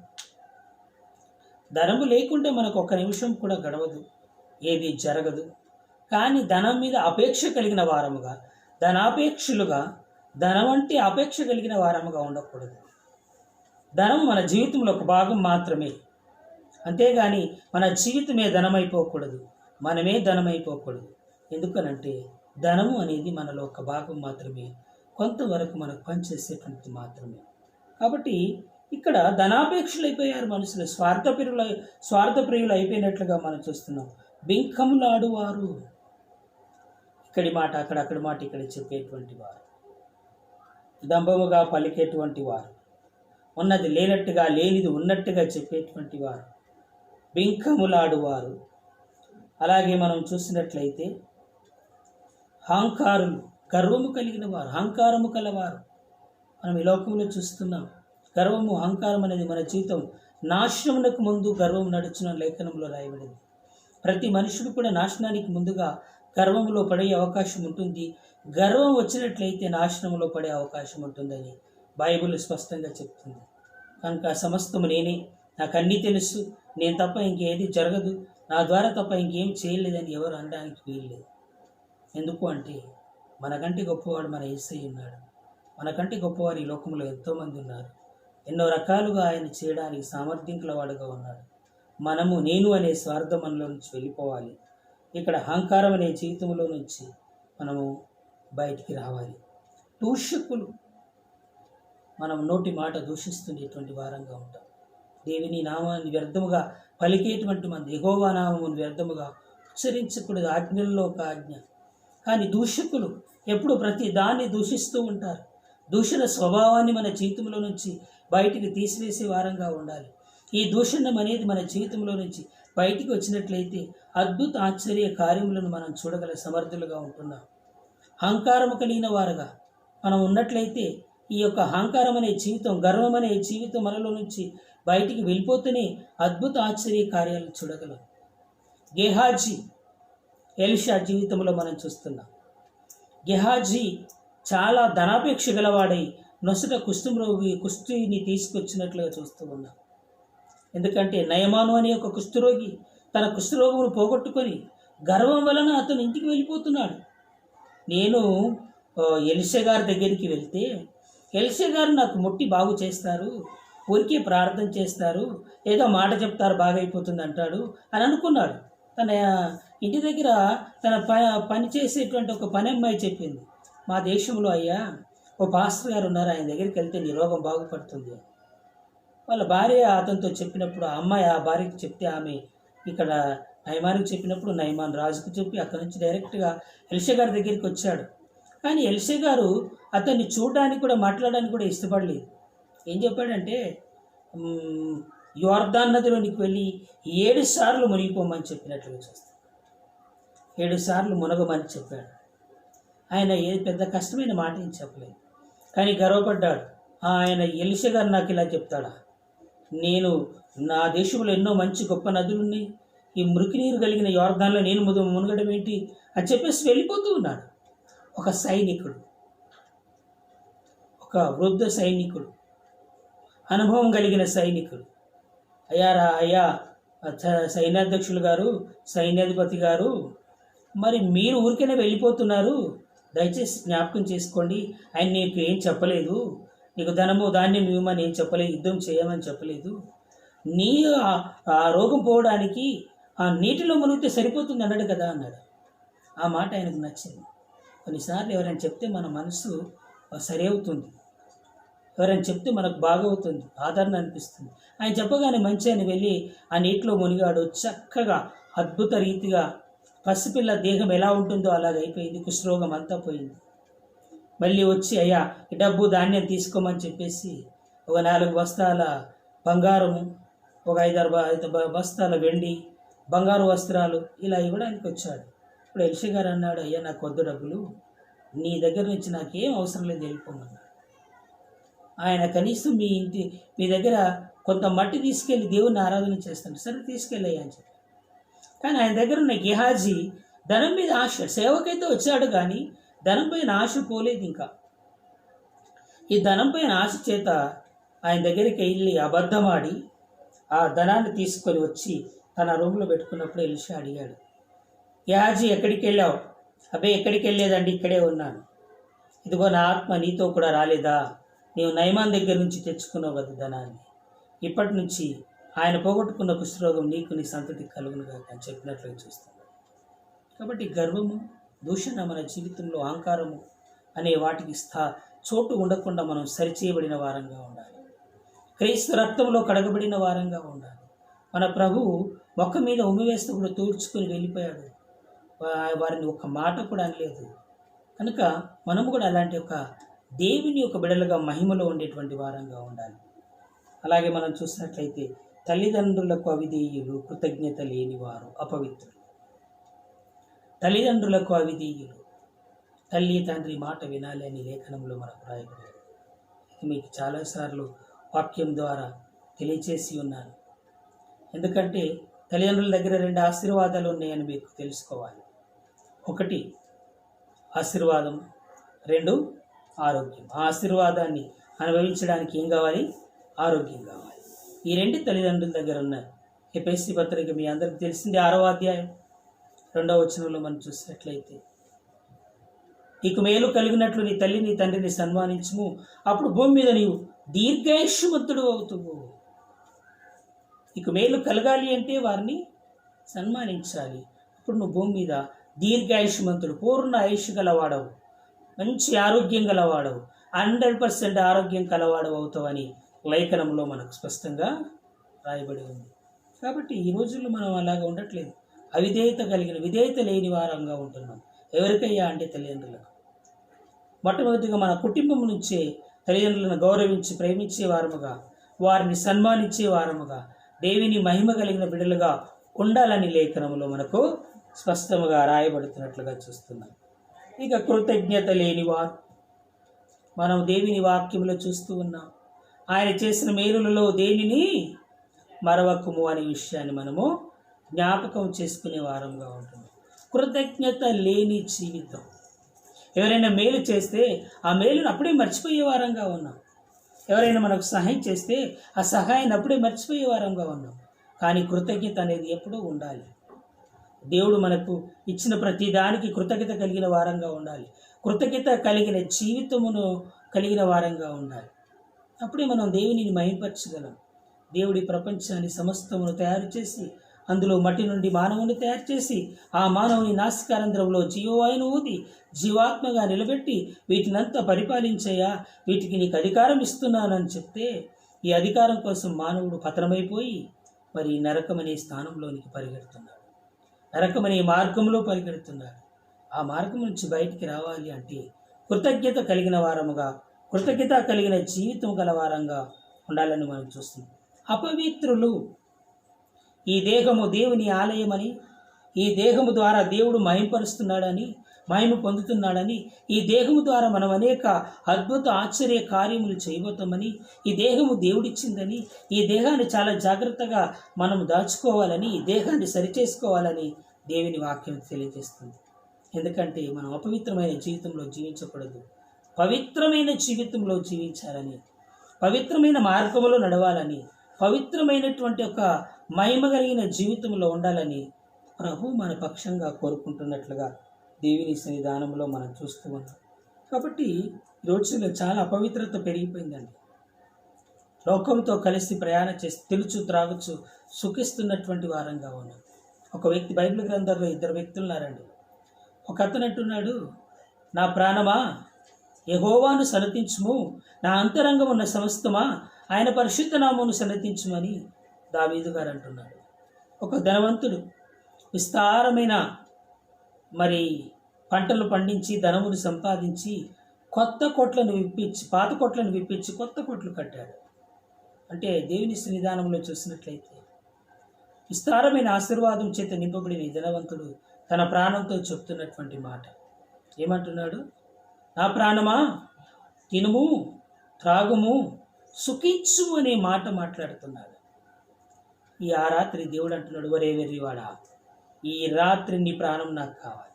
A: ధనము లేకుంటే మనకు ఒక్క నిమిషం కూడా గడవదు, ఏది జరగదు. కానీ ధనం మీద అపేక్ష కలిగిన వారముగా, ధనాపేక్షలుగా, ధనం అంటే అపేక్ష కలిగిన వారముగా ఉండకూడదు. ధనం మన జీవితంలో ఒక భాగం మాత్రమే, అంతేగాని మన జీవితమే ధనమైపోకూడదు, మనమే ధనమైపోకూడదు. ఎందుకనంటే ధనము అనేది మనలో ఒక భాగం మాత్రమే, కొంతవరకు మనకు పనిచేసేటువంటిది మాత్రమే. కాబట్టి ఇక్కడ ధనాపేక్షలు అయిపోయారు మనుషులు, స్వార్థప్రియులు అయిపోయినట్లుగా మనం చూస్తున్నాం. బింకములాడువారు, ఇక్కడి మాట అక్కడి మాట ఇక్కడ చెప్పేటువంటి వారు, దంభముగా పలికేటువంటి వారు, ఉన్నది లేనట్టుగా లేనిది ఉన్నట్టుగా చెప్పేటువంటి వారు, బింకములాడువారు. అలాగే మనం చూసినట్లయితే అహంకారులు, గర్వము కలిగిన వారు, అహంకారము కలవారు మనం ఈ లోకంలో చూస్తున్నాం. గర్వము, అహంకారం అనేది మన జీవితం నాశనమునకు ముందు గర్వం నడుచున్న లేఖనంలో రాయబడింది. ప్రతి మనుషుడు కూడా నాశనానికి ముందుగా గర్వంలో పడే అవకాశం ఉంటుంది. గర్వం వచ్చినట్లయితే నాశనంలో పడే అవకాశం ఉంటుందని బైబిల్ స్పష్టంగా చెప్తుంది. కనుక సమస్తము నేనే, నాకు అన్నీ తెలుసు, నేను తప్ప ఇంకేది జరగదు, నా ద్వారా తప్ప ఇంకేం చేయలేదని ఎవరు అనడానికి వీల్లేదు. ఎందుకు అంటే మనకంటే గొప్పవాడు మన యేసయ్య ఉన్నాడు. మనకంటే గొప్పవారు ఈ లోకంలో ఎంతోమంది ఉన్నారు. ఎన్నో రకాలుగా ఆయన చేయడానికి సామర్థ్యం కలవాడుగా ఉన్నాడు. మనము నేను అనే స్వార్థం మనలో నుంచి వెళ్ళిపోవాలి. ఇక్కడ అహంకారం అనే జీవితంలో నుంచి మనము బయటికి రావాలి. దూషకులు, మనం నోటి మాట దూషిస్తున్నటువంటి వారంగా ఉంటాం. దేవుని నామాన్ని వ్యర్థముగా పలికేటువంటి మంది, యెహోవా నామమును వ్యర్థముగా ఉచ్చరించకూడదు, ఆజ్ఞల్లో ఒక ఆజ్ఞ. కానీ దూషకులు ఎప్పుడు ప్రతి దాన్ని దూషిస్తూ ఉంటారు. దూషణ స్వభావాన్ని మన జీవితంలో నుంచి బయటికి తీసివేసే వారంగా ఉండాలి. ఈ దూషణం అనేది మన జీవితంలో నుంచి బయటికి వచ్చినట్లయితే అద్భుత ఆశ్చర్య కార్యములను మనం చూడగల సమర్థులుగా ఉంటున్నాం. అహంకారము కలిగిన వారుగా మనం ఉన్నట్లయితే ఈ యొక్క అహంకారం అనే జీవితం, గర్వం అనే జీవితం మనలో నుంచి బయటికి వెళ్ళిపోతేనే అద్భుత ఆశ్చర్య కార్యాలు చూడగలం. గెహాజీ, ఎలీషా జీవితంలో మనం చూస్తున్నాం. గెహాజీ చాలా ధనాపేక్ష గలవాడై నొసట కుష్టిని తీసుకొచ్చినట్లుగా చూస్తూ ఉన్నాం. ఎందుకంటే నయమాను అనే ఒక కుష్ఠరోగి తన కుష్ఠరోగమును పోగొట్టుకొని గర్వం వలన అతను ఇంటికి వెళ్ళిపోతున్నాడు. నేను ఎలీషా గారి దగ్గరికి వెళ్తే ఎలీషా గారు నాకు ముట్టి బాగు చేస్తారు, ఊరికే ప్రార్థన చేస్తారు, ఏదో మాట చెప్తారు బాగైపోతుంది అంటాడు అని అనుకున్నాడు. తన ఇంటి దగ్గర తన పని చేసేటువంటి ఒక పని అమ్మాయి చెప్పింది, మా దేశంలో అయ్యా ఓ పాస్టర్ గారు ఉన్నారు, ఆయన దగ్గరికి వెళ్తే నీ రోగం బాగుపడుతుంది. వాళ్ళ భార్య అతనితో చెప్పినప్పుడు ఆ అమ్మాయి ఆ భార్యకి చెప్తే ఆమె ఇక్కడ నయమానికి చెప్పినప్పుడు నయమాన్ రాజుకు చెప్పి అక్కడి నుంచి డైరెక్ట్గా ఎలీషా గారి దగ్గరికి వచ్చాడు. కానీ ఎలీషా గారు అతన్ని చూడడానికి కూడా మాట్లాడడానికి కూడా ఇష్టపడలేదు. ఏం చెప్పాడంటే యోర్దాన్ నదిలోనికి వెళ్ళి 7 సార్లు మునిగిపోమని చెప్పినట్లుగా చూస్తాం. 7 సార్లు మునగమని చెప్పాడు. ఆయన ఏది పెద్ద కష్టమైన మాట ఏం చెప్పలేదు, కానీ గర్వపడ్డాడు. ఆయన ఎలీషా గారు నాకు ఇలా చెప్తాడా, నేను నా దేశంలో ఎన్నో మంచి గొప్ప నదులు ఉన్నాయి, ఈ మురికి నీరు కలిగిన యోర్దాన్లో నేను మునగడం ఏంటి అని చెప్పేసి వెళ్ళిపోతూ ఉన్నాడు. ఒక సైనికుడు, ఒక వృద్ధ సైనికుడు, అనుభవం కలిగిన సైనికుడు, అయ్యా సైన్యాధ్యక్షులు గారు, సైన్యాధిపతి గారు, మరి మీరు ఊరికైనా వెళ్ళిపోతున్నారు, దయచేసి జ్ఞాపకం చేసుకోండి, ఆయన నీకు ఏం చెప్పలేదు, నీకు ధనము ధాన్యం ఇవ్వమని ఏం చెప్పలేదు, యుద్ధం చేయమని చెప్పలేదు, నీ ఆ రోగం పోవడానికి ఆ నీటిలో మునిగితే సరిపోతుంది అన్నాడు కదా అన్నాడు. ఆ మాట ఆయనకు నచ్చింది. కొన్నిసార్లు ఎవరైనా చెప్తే మన మనసు సరి అవుతుంది, ఎవరైనా చెప్తే మనకు బాగవుతుంది, ఆదరణ అనిపిస్తుంది. ఆయన చెప్పగానే మంచి అని వెళ్ళి ఆ నీటిలో మునిగాడు. చక్కగా అద్భుత రీతిగా పసిపిల్ల దేహం ఎలా ఉంటుందో అలాగ అయిపోయింది, కుష్ఠరోగం అంతా పోయింది. మళ్ళీ వచ్చి అయ్యా ఈ డబ్బు ధాన్యం తీసుకోమని చెప్పేసి ఒక 4 బస్తాల బంగారము, ఒక 5 బస్తాల వెండి, బంగారు వస్త్రాలు ఇలా ఇవ్వడానికి వచ్చాడు. ఇప్పుడు ఎలీషా గారు అన్నాడు, అయ్యా నాకు వద్దు డబ్బులు, నీ దగ్గర నుంచి నాకేం అవసరం లేదు, వెళ్ళిపోమన్నాడు. ఆయన కనీసం మీ దగ్గర కొంత మట్టి తీసుకెళ్ళి దేవుని ఆరాధన చేస్తాడు, సరే తీసుకెళ్ళయ్యా అని చెప్పి. కానీ ఆయన దగ్గర ఉన్న గెహాజీ ధనం మీద ఆశ, సేవకైతే వచ్చాడు కానీ ధనం పైన ఆశ పోలేదు. ఇంకా ఈ ధనం పైన ఆశ చేత ఆయన దగ్గరికి వెళ్ళి అబద్ధమాడి ఆ ధనాన్ని తీసుకొని వచ్చి తన రూమ్లో పెట్టుకున్నప్పుడు ఎలీషా అడిగాడు, గెహాజీ ఎక్కడికి వెళ్ళావు? అబ్బే ఎక్కడికి వెళ్ళలేదండి, ఇక్కడే ఉన్నాను. ఇదిగో నా ఆత్మ నీతో కూడా రాలేదా? నీవు నయమాన్ దగ్గర నుంచి తెచ్చుకున్నావు కదా ధనాన్ని, ఇప్పటి నుంచి ఆయన పోగొట్టుకున్న కుష్ఠరోగం నీకు నీ సంతతికి కలుగునుగా అని చెప్పినట్లుగా చూస్తాం. కాబట్టి గర్వము, దూషణ మన జీవితంలో, అహంకారము అనే వాటికి చోటు ఉండకుండా మనం సరిచేయబడిన వారంగా ఉండాలి. క్రీస్తు రక్తంలో కడగబడిన వారంగా ఉండాలి. మన ప్రభువు మొక్క మీద ఉమ్మివేస్తూ కూడా తూడ్చుకొని వెళ్ళిపోయాడు, వారిని ఒక మాట కూడా అనలేదు. కనుక మనము కూడా అలాంటి ఒక దేవుని యొక్క బిడలుగా మహిమలో ఉండేటువంటి వారంగా ఉండాలి. అలాగే మనం చూసినట్లయితే తల్లిదండ్రులకు అవిధేయులు, కృతజ్ఞత లేనివారు అపవిత్రులు. తల్లిదండ్రులకు అవిధేయులు, తల్లి తండ్రి మాట వినాలి అని లేఖనంలో మనకు రాయబడింది. ఇది మీకు చాలాసార్లు వాక్యం ద్వారా తెలియచేసి ఉన్నాను. ఎందుకంటే తల్లిదండ్రుల దగ్గర 2 ఆశీర్వాదాలు ఉన్నాయని మీకు తెలుసుకోవాలి. ఒకటి ఆశీర్వాదం, 2 ఆరోగ్యం. ఆ ఆశీర్వాదాన్ని అనుభవించడానికి ఏం కావాలి? ఆరోగ్యం కావాలి. ఈ 2 తల్లిదండ్రుల దగ్గర ఉన్నాయి. ఎఫెసీ పత్రిక మీ అందరికి తెలిసింది 6వ అధ్యాయం 2వ వచనంలో మనం చూసినట్లయితే, నీకు మేలు కలిగినట్లు నీ తల్లి నీ తండ్రిని సన్మానించుము, అప్పుడు భూమి మీద నీవు దీర్ఘాయుష్మంతుడు అవుతువు. నీకు మేలు కలగాలి అంటే వారిని సన్మానించాలి. ఇప్పుడు నువ్వు భూమి మీద దీర్ఘాయుష్మంతుడు, పూర్ణ ఆయుష్ గలవాడవు, మంచి ఆరోగ్యం గలవాడవు, 100% ఆరోగ్యం కలవాడవు అవుతావని లేఖనంలో మనకు స్పష్టంగా రాయబడి ఉంది. కాబట్టి ఈ రోజుల్లో మనం అలాగా ఉండట్లేదు. అవిధేయత కలిగిన, విధేయత లేని వారంగా ఉంటున్నాం. ఎవరికయ్యా అంటే తల్లిదండ్రులకు. మొట్టమొదటిగా మన కుటుంబం నుంచే తల్లిదండ్రులను గౌరవించి ప్రేమించే వారముగా, వారిని సన్మానించే వారముగా, దేవుని మహిమ కలిగిన బిడ్డలుగా ఉండాలని లేఖనంలో మనకు స్పష్టముగా రాయబడుతున్నట్లుగా చూస్తున్నాం. ఇక కృతజ్ఞత లేనివారు, మనం దేవుని వాక్యంలో చూస్తూ ఉన్నాం, ఆయన చేసిన మేలులలో దేనిని మరవకము అనే విషయాన్ని మనము జ్ఞాపకం చేసుకునే వారంగా ఉంటున్నాం. కృతజ్ఞత లేని జీవితం. ఎవరైనా మేలు చేస్తే ఆ మేలును అప్పుడే మర్చిపోయే వారంగా ఉన్నాం. ఎవరైనా మనకు సహాయం చేస్తే ఆ సహాయాన్ని అప్పుడే మర్చిపోయే వారంగా ఉన్నాం. కానీ కృతజ్ఞత అనేది ఎప్పుడూ ఉండాలి. దేవుడు మనకు ఇచ్చిన ప్రతి దానికి కృతజ్ఞత కలిగిన వారంగా ఉండాలి. కృతజ్ఞత కలిగిన జీవితమును కలిగిన వారంగా ఉండాలి. అప్పుడే మనం దేవునిని మహిమపరచగలం. దేవుడి ప్రపంచాన్ని సమస్తమును తయారు చేసి, అందులో మట్టి నుండి మానవుని తయారు చేసి, ఆ మానవుని నాసికారంధ్రంలో జీవవాయువును ఊది జీవాత్మగా నిలబెట్టి వీటినంతా పరిపాలించయ్యా, వీటికి నీకు అధికారం ఇస్తున్నానని చెప్తే, ఈ అధికారం కోసం మానవుడు పతనమైపోయి మరి నరకమనే స్థానంలోనికి పరిగెడుతున్నాడు. నరకమనే మార్గంలో పరిగెడుతున్నాడు. ఆ మార్గం నుంచి బయటికి రావాలి అంటే కృతజ్ఞత కలిగిన వారముగా, కృతజ్ఞత కలిగిన జీవితం గల వారంగా ఉండాలని మనం చూస్తున్నాం. అపవిత్రులు, ఈ దేహము దేవుని ఆలయమని, ఈ దేహము ద్వారా దేవుడు మహిమపరుస్తున్నాడని, మహిమ పొందుతున్నాడని, ఈ దేహము ద్వారా మనం అనేక అద్భుత ఆశ్చర్య కార్యములు చేయబోతామని, ఈ దేహము దేవుడిచ్చిందని, ఈ దేహాన్ని చాలా జాగ్రత్తగా మనం దాచుకోవాలని, ఈ దేహాన్ని సరిచేసుకోవాలని దేవుని వాక్యం తెలియజేస్తుంది. ఎందుకంటే మనం అపవిత్రమైన జీవితంలో జీవించకూడదు, పవిత్రమైన జీవితంలో జీవించాలని, పవిత్రమైన మార్గంలో నడవాలని, పవిత్రమైనటువంటి ఒక మహిమ కలిగిన జీవితంలో ఉండాలని ప్రభు మన పక్షంగా కోరుకుంటున్నట్లుగా దేవుని సన్నిధానంలో మనం చూస్తూ ఉన్నాం. కాబట్టి ఈ రోజుల్లో చాలా అపవిత్రత పెరిగిపోయిందండి. లోకంతో కలిసి ప్రయాణం చేసి తెలుచు త్రాగుచు సుఖిస్తున్నటువంటి వారంగా ఉన్నాం. ఒక వ్యక్తి, బైబిల్ గ్రంథంలో 2 వ్యక్తులు ఉన్నారండి. ఒక అతను అంటున్నాడు, నా ప్రాణమా యెహోవాను సన్నతించుము, నా అంతరంగం ఉన్న సమస్తమా ఆయన పరిశుద్ధ నామమును సన్నతించుమని దావీదు గారు అంటున్నాడు. ఒక ధనవంతుడు విస్తారమైన మరి పంటలు పండించి ధనమును సంపాదించి కొత్త కొట్లను విప్పించి, పాత కొట్లను విప్పించి కొత్త కొట్లు కట్టాడు. అంటే దేవుని సన్నిధానంలో చూసినట్లయితే విస్తారమైన ఆశీర్వాదం చేత నింపబడిన ఈ ధనవంతుడు తన ప్రాణంతో చెప్తున్నటువంటి మాట ఏమంటున్నాడు? నా ప్రాణమా తినుము, త్రాగుము, సుఖించు అనే మాట మాట్లాడుతున్నాడు. ఆ రాత్రి దేవుడు అంటున్నాడు, ఒరే వెర్రివాడా, ఈ రాత్రి నీ ప్రాణం నాకు కావాలి.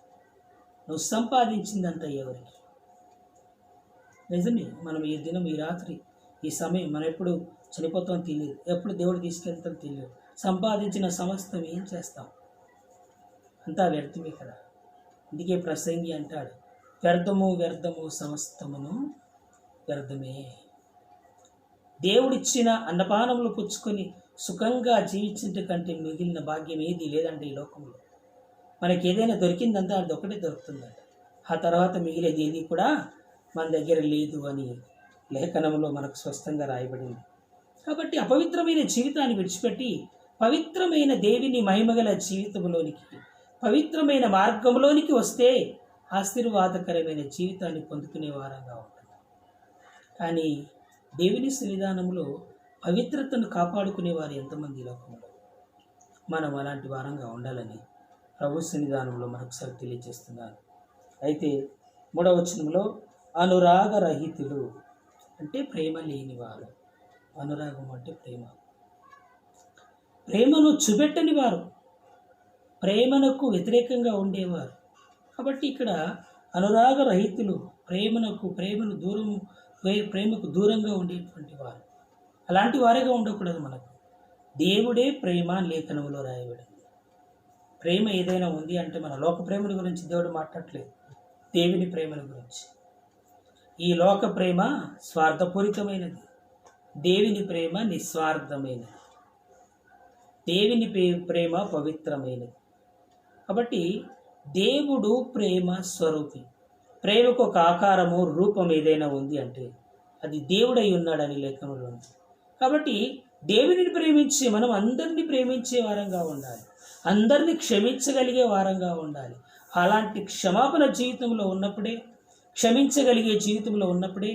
A: నువ్వు సంపాదించిందంతా ఎవరికి? నిజమే, మనం ఈ దినం, ఈ రాత్రి, ఈ సమయం మనం ఎప్పుడు చనిపోతాం తెలియదు, ఎప్పుడు దేవుడు తీసుకెళ్తాం తెలియదు. సంపాదించిన సమస్తం ఏం చేస్తాం? అంతా వ్యర్థమే కదా. అందుకే ప్రసంగి అంటాడు, వ్యర్థము వ్యర్థము సమస్తమును వ్యర్థమే. దేవుడిచ్చిన అన్నపానములు పుచ్చుకొని సుఖంగా జీవించట కంటే మిగిలిన భాగ్యం ఏది లేదంటే ఈ లోకంలో. మనకి ఏదైనా దొరికిందంతా అది ఒకటే దొరుకుతుందంట. ఆ తర్వాత మిగిలేది ఏది కూడా మన దగ్గర లేదు అని లేఖనంలో మనకు స్పష్టంగా రాయబడింది. కాబట్టి అపవిత్రమైన జీవితాన్ని విడిచిపెట్టి పవిత్రమైన దేవుని మహిమగల జీవితంలోనికి, పవిత్రమైన మార్గంలోనికి వస్తే ఆశీర్వాదకరమైన జీవితాన్ని పొందుకునే వారంగా ఉంటుంది. కానీ దేవుని సన్నిధానంలో పవిత్రతను కాపాడుకునే వారు ఎంతమంది లోకంలో? మనం అలాంటి వారంగా ఉండాలని ప్రభు సన్నిధానంలో మరొకసారి తెలియజేస్తున్నారు. అయితే 3వ వచనంలో అనురాగరహితులు అంటే ప్రేమ లేని వారు. అనురాగం అంటే ప్రేమ, ప్రేమను చూపెట్టని వారు, ప్రేమకు వ్యతిరేకంగా ఉండేవారు. కాబట్టి ఇక్కడ అనురాగరహితులు, ప్రేమకు దూరంగా ఉండేటువంటి వారు. అలాంటి వారేగా ఉండకూడదు. మనకు దేవుడే ప్రేమ అని లేఖనంలో రాయబడింది. ప్రేమ ఏదైనా ఉంది అంటే మన లోక ప్రేమల గురించి దేవుడు మాట్లాడలేదు, దేవుని ప్రేమల గురించి. ఈ లోక ప్రేమ స్వార్థపూరితమైనది, దేవుని ప్రేమ నిస్వార్థమైనది, దేవుని ప్రేమ పవిత్రమైనది. కాబట్టి దేవుడు ప్రేమ స్వరూపి. ప్రేమకు ఒక ఆకారము, రూపం ఏదైనా ఉంది అంటే అది దేవుడై ఉన్నాడని లేఖనంలో ఉంది. కాబట్టి దేవునిని ప్రేమించి మనం అందరినీ ప్రేమించే వారంగా ఉండాలి, అందరినీ క్షమించగలిగే వారంగా ఉండాలి. అలాంటి క్షమాపణ జీవితంలో ఉన్నప్పుడే, క్షమించగలిగే జీవితంలో ఉన్నప్పుడే,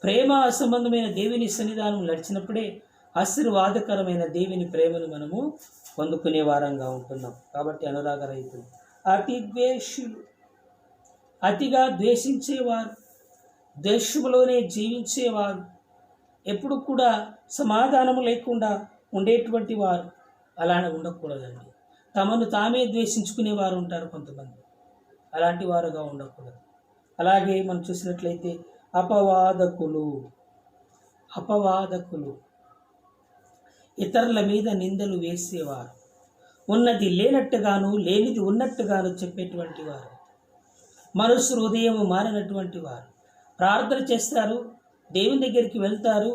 A: ప్రేమ సంబంధమైన దేవుని సన్నిధానం నడిచినప్పుడే ఆశీర్వాదకరమైన దేవుని ప్రేమను మనము పొందుకునే వారంగా ఉంటున్నాం. కాబట్టి అనురాగ రైతులు, అతి ద్వేషులు, అతిగా ద్వేషించేవారు, ద్వేషములోనే జీవించేవారు, ఎప్పుడు కూడా సమాధానం లేకుండా ఉండేటువంటి వారు అలానే ఉండకూడదండి. తమను తామే ద్వేషించుకునేవారు ఉంటారు కొంతమంది, అలాంటి వారుగా ఉండకూడదు. అలాగే మనం చూసినట్లయితే అపవాదకులు, ఇతరుల మీద నిందలు వేసేవారు, ఉన్నది లేనట్టుగాను లేనిది ఉన్నట్టుగాను చెప్పేటువంటి వారు, మనసు హృదయం మారినటువంటి వారు, ప్రార్థన చేస్తారు, దేవుని దగ్గరికి వెళ్తారు,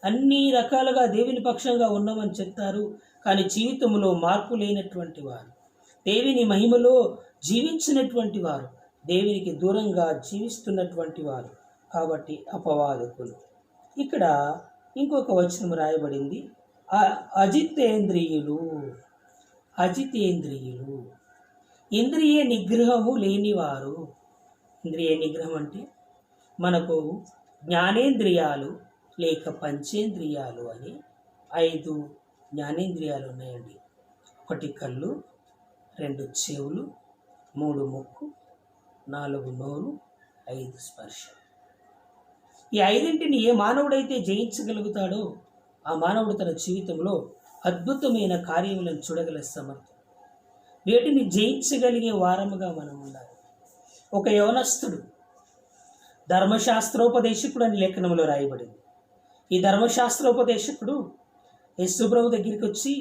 A: అన్ని రకాలుగా దేవుని పక్షంగా ఉన్నామని చెప్తారు, కానీ జీవితంలో మార్పు లేనటువంటి వారు, దేవుని మహిమలో జీవించినటువంటి వారు, దేవునికి దూరంగా జీవిస్తున్నటువంటి వారు. కాబట్టి అపవాదకులు. ఇక్కడ ఇంకొక వచనం రాయబడింది, అజితేంద్రియులు. ఇంద్రియ నిగ్రహము లేనివారు. ఇంద్రియ నిగ్రహం అంటే మనకు జ్ఞానేంద్రియాలు లేక పంచేంద్రియాలు అని 5 జ్ఞానేంద్రియాలు ఉన్నాయండి. 1 కళ్ళు, 2 చెవులు, 3 ముక్కు, 4 నోరు, 5 స్పర్శ. ఈ 5ంటిని ఏ మానవుడైతే జయించగలుగుతాడో ఆ మానవుడు తన జీవితంలో అద్భుతమైన కార్యములను చూడగల సమర్థం. వీటిని జయించగలిగే వారముగా మనం ఉండాలి. ఒక యవనస్తుడు ధర్మశాస్త్రోపదేశకుడు అని లేఖనంలో రాయబడింది. ఈ ధర్మశాస్త్రోపదేశకుడు యేసుప్రభు దగ్గరికి వచ్చి,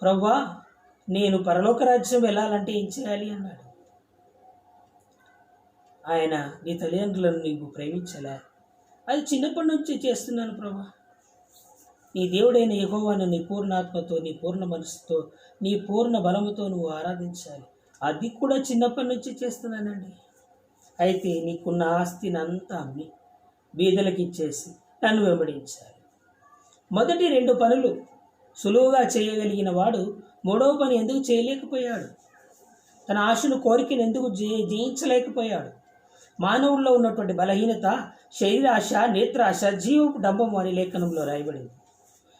A: ప్రభువా, నేను పరలోక రాజ్యం వెళ్ళాలంటే ఏం చేయాలి అన్నాడు. ఆయన, నీ తల్లిదండ్రులను నీవు ప్రేమించలే? అది చిన్నప్పటి నుంచి చేస్తున్నాను ప్రభా. నీ దేవుడైన యెహోవాను నీ పూర్ణాత్మతో, నీ పూర్ణ మనసుతో, నీ పూర్ణ బలముతో నువ్వు ఆరాధించాలి. అది కూడా చిన్నప్పటి నుంచి చేస్తున్నానండి. అయితే నీకున్న ఆస్తిని అంతా అమ్మి బీదలకు ఇచ్చేసి నన్ను వెంబడించాలి. మొదటి 2 పనులు సులువుగా చేయగలిగిన వాడు 3వ పని ఎందుకు చేయలేకపోయాడు? తన ఆశను, కోరికను ఎందుకు జయించలేకపోయాడు? మానవుల్లో ఉన్నటువంటి బలహీనత శరీరాశ, నేత్రాశ, జీవపు డంబము అని లేఖనంలో రాయబడింది.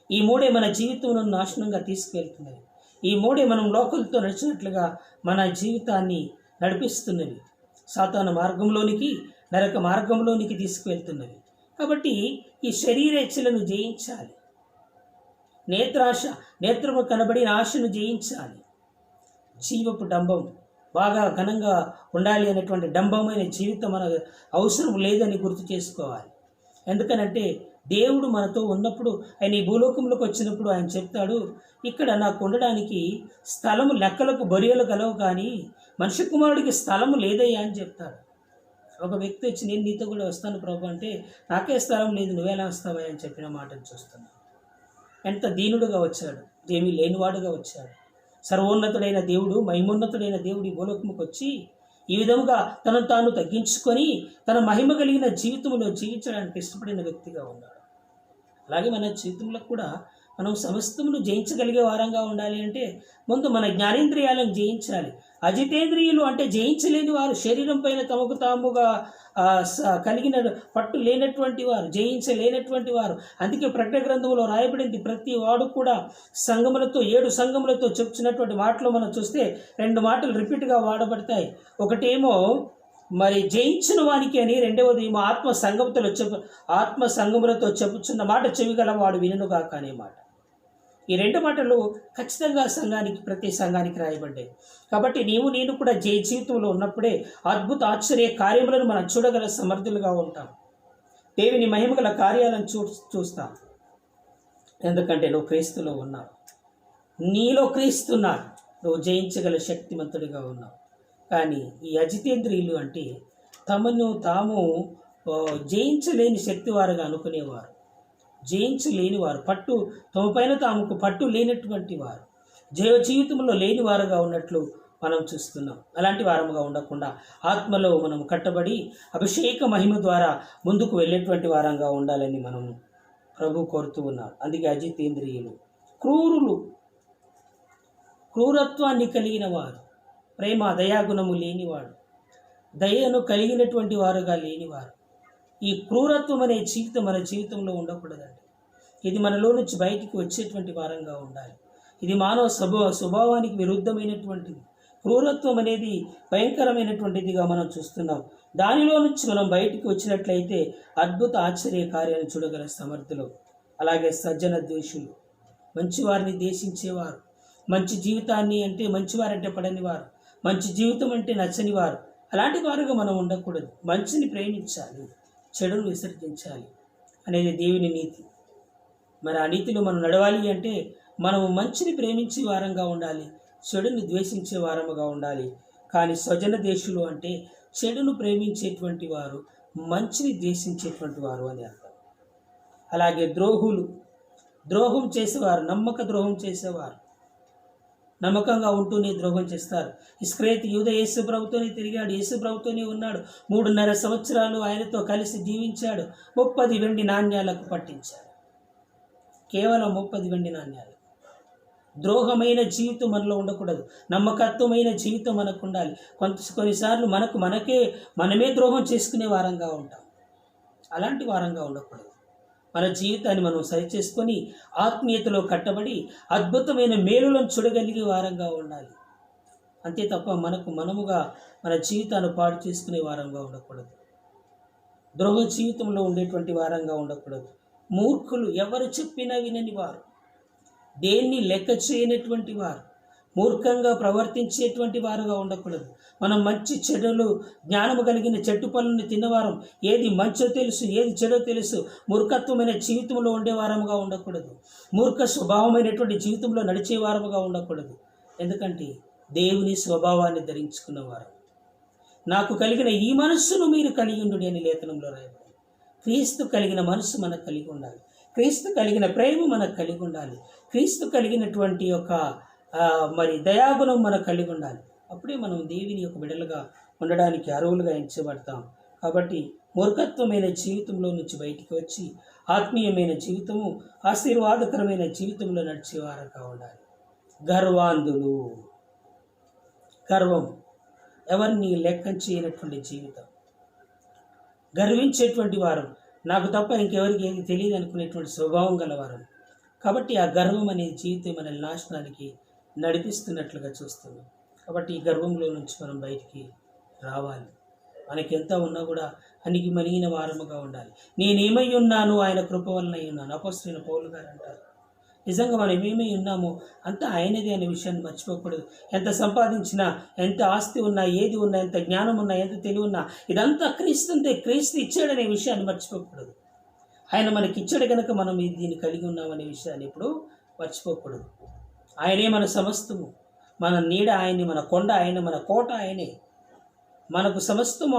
A: ఈ 3 మన జీవితంలో నాశనంగా తీసుకెళ్తున్నవి. ఈ 3 మనం లోకలతో నడిచినట్లుగా మన జీవితాన్ని నడిపిస్తున్నవి, సాతాను మార్గంలోనికి, నరక మార్గంలోనికి తీసుకువెళ్తున్నవి. కాబట్టి ఈ శరీరేచ్ఛలను జయించాలి. నేత్రాశ, నేత్రము కనబడిన ఆశను జయించాలి. జీవపు డంబం, బాగా ఘనంగా ఉండాలి అనేటువంటి డంబమైన జీవితం మనకు అవసరం లేదని గుర్తు చేసుకోవాలి. ఎందుకనంటే దేవుడు మనతో ఉన్నప్పుడు, ఆయన ఈ భూలోకంలోకి వచ్చినప్పుడు ఆయన చెప్తాడు, ఇక్కడ నాకు ఉండడానికి స్థలము లెక్కలకు బొరియలు గలవు, కానీ మనిషి కుమారుడికి స్థలము లేదయ్యా అని చెప్తాడు. ఒక వ్యక్తి వచ్చి, నేను నీతో కూడా వస్తాను ప్రభు అంటే, నాకే స్థలం లేదు, నువ్వెలా వస్తావా అని చెప్పిన మాటను చూస్తున్నాను. ఎంత దీనుడుగా వచ్చాడు, ఏమీ లేనివాడుగా వచ్చాడు. సర్వోన్నతుడైన దేవుడు, మహిమోన్నతుడైన దేవుడు ఈ భూలోకముకు వచ్చి ఈ విధముగా తనను తాను తగ్గించుకొని తన మహిమ కలిగిన జీవితంలో జీవించడానికి ఇష్టపడిన వ్యక్తిగా ఉన్నాడు. అలాగే మన జీవితంలో కూడా మనం సమస్తమును జయించగలిగే వారంగా ఉండాలి అంటే ముందు మన జ్ఞానేంద్రియాలను జయించాలి. అజితేంద్రియులు అంటే జయించలేని వారు, శరీరం పైన తమకు తాముగా కలిగిన పట్టు లేనటువంటి వారు, జయించలేనటువంటి వారు. అందుకే ప్రకటన గ్రంథంలో రాయబడింది, ప్రతి వాడు కూడా సంఘములతో, 7 సంఘములతో చెప్తున్నటువంటి మాటలు మనం చూస్తే 2 మాటలు రిపీట్గా వాడబడతాయి. ఒకటేమో మరి జయించిన వానికి అని, రెండవది ఏమో ఆత్మ సంఘములతో చెప్పుచున్న మాట చెవిగల వాడు వినుగాక అనే మాట. ఈ రెండు మాటలు ఖచ్చితంగా సంఘానికి, ప్రతి సంఘానికి రాయబడ్డాయి. కాబట్టి నీవు నేను కూడా జయ జీవితంలో ఉన్నప్పుడే అద్భుత ఆశ్చర్య కార్యములను మనం చూడగల సమర్థులుగా ఉంటాం. దేవుని మహిమగల కార్యాలను చూస్తాం. ఎందుకంటే నువ్వు క్రీస్తులో ఉన్నావు, నీలో క్రీస్తున్నాడు, నువ్వు జయించగల శక్తిమంతుడిగా ఉన్నావు. కానీ ఈ అజితేంద్రియులు అంటే తమను తాము జయించలేని శక్తివారుగా అనుకునేవారు, జయించలేని వారు, తమ పైన తాముకు పట్టు లేనటువంటి వారు, జీవితంలో లేని వారుగా ఉన్నట్లు మనం చూస్తున్నాం. అలాంటి వారముగా ఉండకుండా ఆత్మలో మనం కట్టబడి అభిషేక మహిమ ద్వారా ముందుకు వెళ్ళేటువంటి వారంగా ఉండాలని మనం ప్రభు కోరుతూ ఉన్నారు. అందుకే అజితేంద్రియులు, క్రూరత్వాన్ని కలిగిన వారు, ప్రేమ దయాగుణము లేనివాడు, దయను కలిగినటువంటి వారుగా లేనివారు. ఈ క్రూరత్వం అనే జీవితం మన జీవితంలో ఉండకూడదండి. ఇది మనలో నుంచి బయటికి వచ్చేటువంటి వారంగా ఉండాలి. ఇది మానవ స్వభావానికి విరుద్ధమైనటువంటిది. క్రూరత్వం అనేది భయంకరమైనటువంటిదిగా మనం చూస్తున్నాం. దానిలో నుంచి మనం బయటికి వచ్చినట్లయితే అద్భుత ఆశ్చర్య కార్యాలను చూడగల సమర్థులు. అలాగే సజ్జన ద్వేషులు, మంచివారిని ద్వేషించేవారు, మంచి జీవితాన్ని అంటే మంచివారంటే పడని వారు, మంచి జీవితం అంటే నచ్చని వారు, అలాంటి వారుగా మనం ఉండకూడదు. మంచిని ప్రేమించాలి, చెడును విసర్జించాలి అనేది దేవుని నీతి. మరి ఆ నీతిలో మనం నడవాలి అంటే మనము మంచిని ప్రేమించే వారంగా ఉండాలి, చెడును ద్వేషించే వారముగా ఉండాలి. కానీ స్వజన దేశులు అంటే చెడును ప్రేమించేటువంటి వారు, మంచిని ద్వేషించేటువంటి వారు అని అర్థం. అలాగే ద్రోహం చేసేవారు, నమ్మక ద్రోహం చేసేవారు, నమ్మకంగా ఉంటూనే ద్రోహం చేస్తారు. ఇస్కరియోతు యూదా యేసు ప్రభుతోనే తిరిగాడు, యేసు ప్రభుతోనే ఉన్నాడు, 3.5 సంవత్సరాలు ఆయనతో కలిసి జీవించాడు. 30 వెండి నాణ్యాలకు పట్టించాడు, కేవలం 30 వెండి నాణ్యాలు. ద్రోహమైన జీవితం మనలో ఉండకూడదు, నమ్మకత్వమైన జీవితం మనకు ఉండాలి. కొన్నిసార్లు మనమే ద్రోహం చేసుకునే వారంగా ఉంటాం. అలాంటి వారంగా ఉండకూడదు. మన జీవితాన్ని మనం సరిచేసుకొని ఆత్మీయతలో కట్టబడి అద్భుతమైన మేలులను చూడగలిగే వారంగా ఉండాలి. అంతే తప్ప మనముగా మన జీవితాన్ని పాడు చేసుకునే వారంగా ఉండకూడదు. ద్రోహ జీవితంలో ఉండేటువంటి వారంగా ఉండకూడదు. మూర్ఖులు, ఎవరు చెప్పినా వినని వారు, దేన్ని లెక్క చేయనటువంటి వారు, మూర్ఖంగా ప్రవర్తించేటువంటి వారుగా ఉండకూడదు. మనం మంచి చెడులు జ్ఞానము కలిగిన చెట్టు పనులను తిన్నవారం, ఏది మంచో తెలుసు, ఏది చెడో తెలుసు. మూర్ఖత్వమైన జీవితంలో ఉండేవారముగా ఉండకూడదు. మూర్ఖ స్వభావమైనటువంటి జీవితంలో నడిచేవారముగా ఉండకూడదు. ఎందుకంటే దేవుని స్వభావాన్ని ధరించుకున్నవారు. నాకు కలిగిన ఈ మనస్సును మీరు కలిగి ఉండు అని లేఖనంలో రాయబడింది. క్రీస్తు కలిగిన మనస్సు మనకు కలిగి ఉండాలి, క్రీస్తు కలిగిన ప్రేమ మనకు కలిగి ఉండాలి, క్రీస్తు కలిగినటువంటి యొక్క దయాగుణం మనకు కలిగి ఉండాలి. అప్పుడే మనం దేవుని యొక్క బిడ్డలుగా ఉండడానికి అర్హులుగా ఎంచబడతాం. కాబట్టి మూర్ఖత్వమైన జీవితంలో నుంచి బయటికి వచ్చి ఆత్మీయమైన జీవితము, ఆశీర్వాదకరమైన జీవితంలో నడిచేవారుగా ఉండాలి. గర్వాంధులు, గర్వం, ఎవరిని లెక్క చేయనటువంటి జీవితం, గర్వించేటువంటి వారు, నాకు తప్ప ఇంకెవరికి ఏది తెలియదు అనుకునేటువంటి స్వభావం గలవారు. కాబట్టి ఆ గర్వం అనే జీవితం మన నాశనానికి నడిపిస్తున్నట్లుగా చూస్తున్నాం. కాబట్టి ఈ గర్వంలో నుంచి మనం బయటికి రావాలి. మనకి ఎంత ఉన్నా కూడా అనికి మలిగిన వారముగా ఉండాలి. నేనేమై ఉన్నాను, ఆయన కృప వలన ఉన్నాను. అపోస్తలుడైన పౌలు గారు అంటారు, నిజంగా మనం ఏమై ఉన్నామో అంతా ఆయనది అనే విషయాన్ని మర్చిపోకూడదు. ఎంత సంపాదించినా, ఎంత ఆస్తి ఉన్నా, ఏది ఉన్నా, ఎంత జ్ఞానం ఉన్నా, ఎంత తెలివి ఉన్నా, ఇదంతా క్రీస్తు ఇచ్చాడనే విషయాన్ని మర్చిపోకూడదు. ఆయన మనకి ఇచ్చాడు కనుక మనం దీన్ని కలిగి ఉన్నామనే విషయాన్ని ఇప్పుడు మర్చిపోకూడదు. ఆయనే మన సమస్తము, మన నీడ ఆయనే, మన కొండ ఆయన, మన కోట ఆయనే, మనకు సమస్తము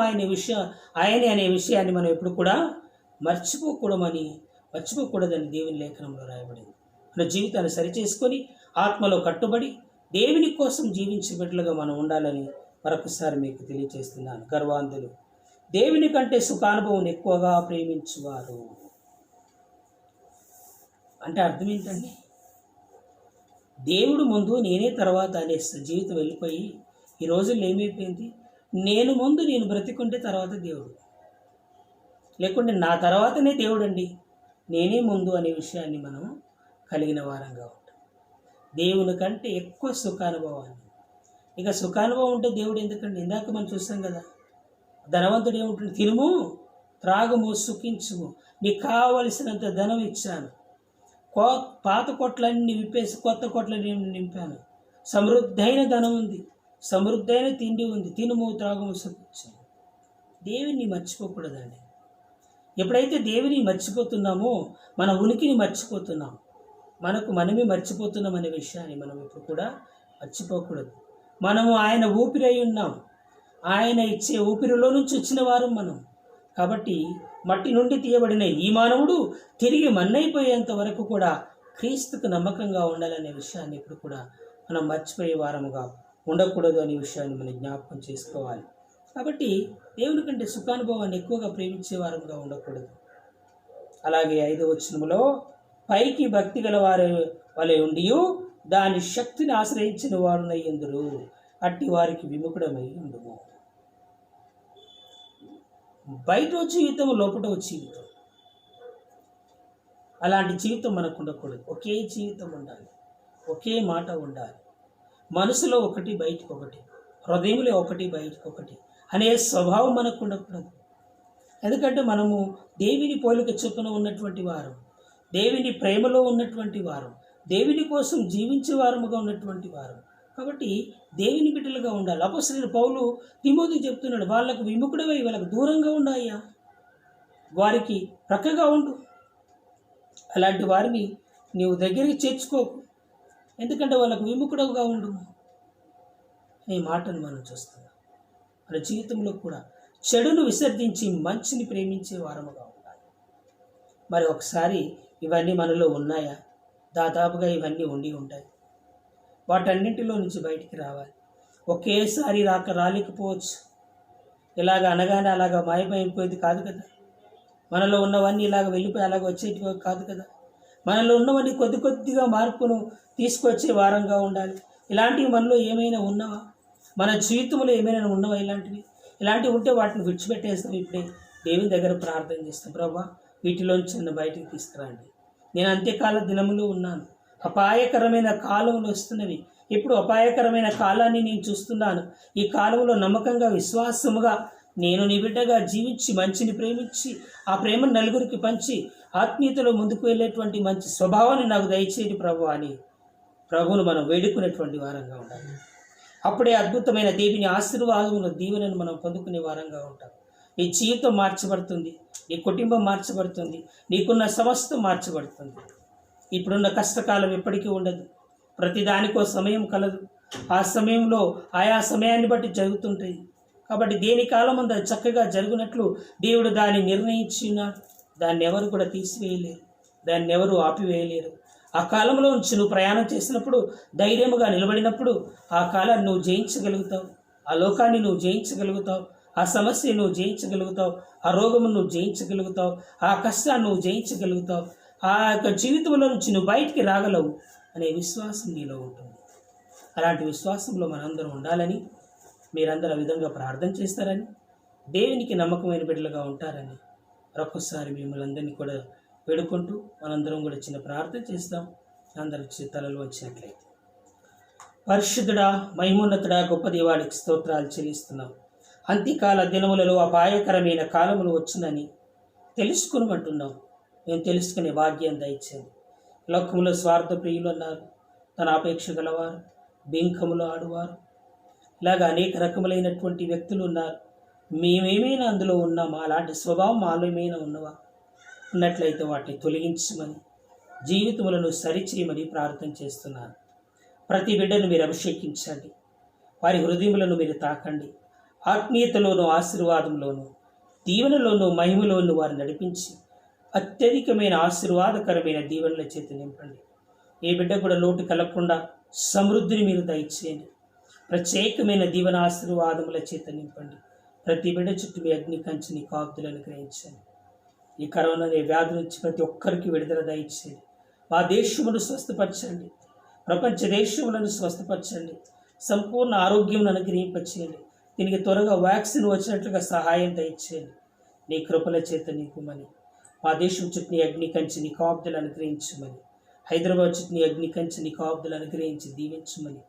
A: ఆయనే అనే విషయాన్ని మనం ఎప్పుడు కూడా మర్చిపోకూడదని దేవుని లేఖనంలో రాయబడింది. మన జీవితాన్ని సరిచేసుకొని ఆత్మలో కట్టుబడి దేవుని కోసం జీవించేటట్లుగా మనం ఉండాలని మరొకసారి మీకు తెలియజేస్తున్నాను. గర్వాంధులు, దేవుని కంటే సుఖానుభవం ఎక్కువగా ప్రేమించువారు అంటే అర్థం ఏంటండి? దేవుడు ముందు నేనే తర్వాత అనే జీవితం వెళ్ళిపోయి ఈ రోజుల్లో ఏమైపోయింది? నేను ముందు నేను బ్రతికుంటే తర్వాత దేవుడు, లేకుంటే నా తర్వాతనే దేవుడు అండి, నేనే ముందు అనే విషయాన్ని మనం కలిగిన వారంగా ఉంటాం. దేవుని కంటే ఎక్కువ సుఖానుభవాన్ని. ఇక సుఖానుభవం ఉంటే దేవుడు ఎందుకండి? ఇందాక మనం చూస్తాం కదా, ధనవంతుడు ఏముంటుంది? తినుము, త్రాగుము, సుఖించుము, నీకు కావలసినంత ధనం ఇచ్చాను, పాత కొట్లన్నీ విప్పేసి కొత్త కొట్లని నింపాను. సమృద్ధైన ధనం ఉంది, సమృద్ధైన తిండి ఉంది, తినుము త్రాగుము సుఖించాను. దేవుని మర్చిపోకూడదండి. ఎప్పుడైతే దేవుని మర్చిపోతున్నామో మన ఉనికిని మర్చిపోతున్నాం, మనకు మనమే మర్చిపోతున్నాం అనే విషయాన్ని మనం ఇప్పుడు కూడా మర్చిపోకూడదు. మనము ఆయన ఊపిరై ఉన్నాం, ఆయన ఇచ్చే ఊపిరిలో నుంచి వచ్చిన వారు మనం. కాబట్టి మట్టి నుండి తీయబడిన ఈ మానవుడు తిరిగి మన్నైపోయేంత వరకు కూడా క్రీస్తుకు నమ్మకంగా ఉండాలనే విషయాన్ని ఇప్పుడు కూడా మనం మర్చిపోయే వారముగా ఉండకూడదు అనే విషయాన్ని మనం జ్ఞాపకం చేసుకోవాలి. కాబట్టి దేవుని కంటే సుఖానుభవాన్ని ఎక్కువగా ప్రేమించే వారముగా ఉండకూడదు. అలాగే 5వ వచనములో పైకి భక్తి గల వారి వలె ఉండి దాని శక్తిని ఆశ్రయించిన వారునై ఎందురు, అట్టి వారికి విముఖుడమై ఉండుము. బయట జీవితం, లోపల జీవితం, అలాంటి జీవితం మనకు ఉండకూడదు. ఒకే జీవితం ఉండాలి, ఒకే మాట ఉండాలి. మనసులో ఒకటి, బయటకు ఒకటి, హృదయంలో ఒకటి, బయటకు ఒకటి అనే స్వభావం మనకు ఉండకూడదు. ఎందుకంటే మనము దేవుని పోలిక చొప్పున ఉన్నటువంటి వారు, దేవుని ప్రేమలో ఉన్నటువంటి వారు, దేవుని కోసం జీవించే వారముగా ఉన్నటువంటి వారు. కాబట్టి దేవుని బిడ్డలుగా ఉండాలి. అపోస్తలుడైన పౌలు తిమోతికి చెప్తున్నాడు, వాళ్ళకు విముఖుడవై వాళ్ళకు దూరంగా ఉండాయ్యా, వారికి ప్రక్కగా ఉండు, అలాంటి వారిని నీవు దగ్గరికి చేర్చుకోకు, ఎందుకంటే వాళ్ళకు విముఖుడవుగా ఉండు అనే మాటను మనం చూస్తున్నాం. మన జీవితంలో కూడా చెడును విసర్జించి మంచిని ప్రేమించే వారముగా ఉండాలి. మరి ఒకసారి ఇవన్నీ మనలో ఉన్నాయా? దాదాపుగా ఇవన్నీ ఉండి ఉంటాయి. వాటన్నింటిలో నుంచి బయటికి రావాలి. ఒకేసారి రాలేకపోవచ్చు. ఇలాగ అనగానే అలాగ మాయమైపోయేది కాదు కదా. మనలో ఉన్నవన్నీ ఇలాగ వెళ్ళిపోయి అలాగ వచ్చేటివి కాదు కదా. మనలో ఉన్నవన్నీ కొద్ది కొద్దిగా మార్పును తీసుకొచ్చే వారంగా ఉండాలి. ఇలాంటివి మనలో ఏమైనా ఉన్నవా? మన జీవితంలో ఏమైనా ఉన్నవా? ఇలాంటివి ఉంటే వాటిని విడిచిపెట్టేస్తాం. ఇప్పుడే దేవుని దగ్గర ప్రార్థన చేస్తాం, ప్రభా వీటిలోంచి నన్ను బయటికి తీసుకురండి. నేను అంత్యకాల దినములో ఉన్నాను, అపాయకరమైన కాలములు వస్తున్నవి. ఇప్పుడు అపాయకరమైన కాలాన్ని నేను చూస్తున్నాను. ఈ కాలంలో నమ్మకంగా, విశ్వాసముగా నేను నీ బిడ్డగా జీవించి మంచిని ప్రేమించి ఆ ప్రేమను నలుగురికి పంచి ఆత్మీయతలో ముందుకు వెళ్ళేటువంటి మంచి స్వభావాన్ని నాకు దయచేయండి ప్రభు అని ప్రభువును మనం వేడుకునేటువంటి వారంగా ఉండాలి. అప్పుడే అద్భుతమైన దేవుని ఆశీర్వాదముల దీవెనను మనం పొందుకునే వారంగా ఉంటాం. నీ జీవితం మార్చబడుతుంది, నీ కుటుంబం మార్చబడుతుంది, నీకున్న సమస్తం మార్చబడుతుంది. ఇప్పుడున్న కష్టకాలం ఎప్పటికీ ఉండదు. ప్రతిదానికో సమయం కలదు. ఆ సమయంలో ఆయా సమయాన్ని బట్టి జరుగుతుంటాయి. కాబట్టి దేని కాలం అంతా చక్కగా జరుగునట్లు దేవుడు దాన్ని నిర్ణయించున్నాడు. దాన్ని ఎవరు కూడా తీసివేయలేరు, దాన్ని ఎవరు ఆపివేయలేరు. ఆ కాలంలో నుంచి నువ్వు ప్రయాణం చేసినప్పుడు, ధైర్యముగా నిలబడినప్పుడు ఆ కాలాన్ని నువ్వు జయించగలుగుతావు, ఆ లోకాన్ని నువ్వు జయించగలుగుతావు, ఆ సమస్యను నువ్వు జయించగలుగుతావు, ఆ రోగము నువ్వు జయించగలుగుతావు, ఆ కష్టాన్ని నువ్వు జయించగలుగుతావు, ఆ యొక్క జీవితంలో నుంచి నువ్వు బయటికి రాగలవు అనే విశ్వాసం నీలో ఉంటుంది. అలాంటి విశ్వాసంలో మనందరం ఉండాలని, మీరందరూ ఆ విధంగా ప్రార్థన చేస్తారని, దేవునికి నమ్మకమైన బిడ్డలుగా ఉంటారని మరొకసారి మిమ్మల్ని అందరినీ కూడా వేడుకుంటూ మనందరం కూడా చిన్న ప్రార్థన చేస్తాం. అందరూ తలలు వచ్చినట్లయితే. పరిశుద్ధుడా, మహిమోన్నతుడా, గొప్ప దేవానికి స్తోత్రాలు చెల్లిస్తున్నాం. అంత్యకాల దినములలో అపాయకరమైన కాలములు వచ్చునని తెలుసుకునమంటున్నాం. మేము తెలుసుకునే భాగ్యం దయచేయండి. లోకములో స్వార్థ ప్రియులు అన్నారు, తన అపేక్ష గలవారు, బింకములు ఆడువారు, ఇలాగ అనేక రకములైనటువంటి వ్యక్తులు ఉన్నారు. మేమేమైనా అందులో ఉన్నామా? అలాంటి స్వభావం మాలో ఏమైనా ఉన్నట్లయితే వాటిని తొలగించమని, జీవితములను సరిచేయమని ప్రార్థన చేస్తున్నాను. ప్రతి బిడ్డను మీరు అభిషేకించండి, వారి హృదయములను మీరు తాకండి. ఆత్మీయతలోనూ, ఆశీర్వాదంలోనూ, దీవెనలోనూ, మహిమలోనూ వారు నడిపించి అత్యధికమైన ఆశీర్వాదకరమైన దీవెనల చేత నింపండి. ఏ బిడ్డ కూడా లోటు కలగకుండా సమృద్ధిని మీరు దయచేయండి. ప్రత్యేకమైన దీవెన ఆశీర్వాదముల చేత నింపండి. ప్రతి బిడ్డ చుట్టూ మీ అగ్ని కంచిని కాపుదలను గ్రహించండి. ఈ కరోనా అనే వ్యాధి నుంచి ప్రతి ఒక్కరికి విడుదల దయచేయండి. మా దేశమును స్వస్థపరచండి, ప్రపంచ దేశములను స్వస్థపరచండి, సంపూర్ణ ఆరోగ్యం అనుగ్రహింపచేయండి. దీనికి త్వరగా వ్యాక్సిన్ వచ్చినట్లుగా సహాయం దయచేయండి. నీ కృపల చేత నీకుమని, మా దేశం చుట్టూ నీ అగ్ని కంచిని కాపుదలు అనుగ్రహించమని, హైదరాబాద్ చుట్టూ నీ అగ్ని కంచిని కాపుదలు అనుగ్రహించి దీవించమని,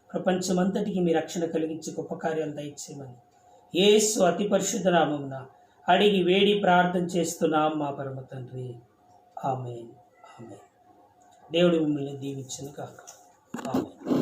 A: ప్రపంచమంతటికి మీ రక్షణ కలిగించి గొప్ప కార్యాలు దయచేయమని యేసు అతి పరిశుద్ధ నామమున అడిగి వేడి ప్రార్థన చేస్తున్నాం మా పరమ తండ్రి. ఆమేన్, ఆమేన్. దేవుడు మిమ్మల్ని దీవించును కాక. ఆమేన్.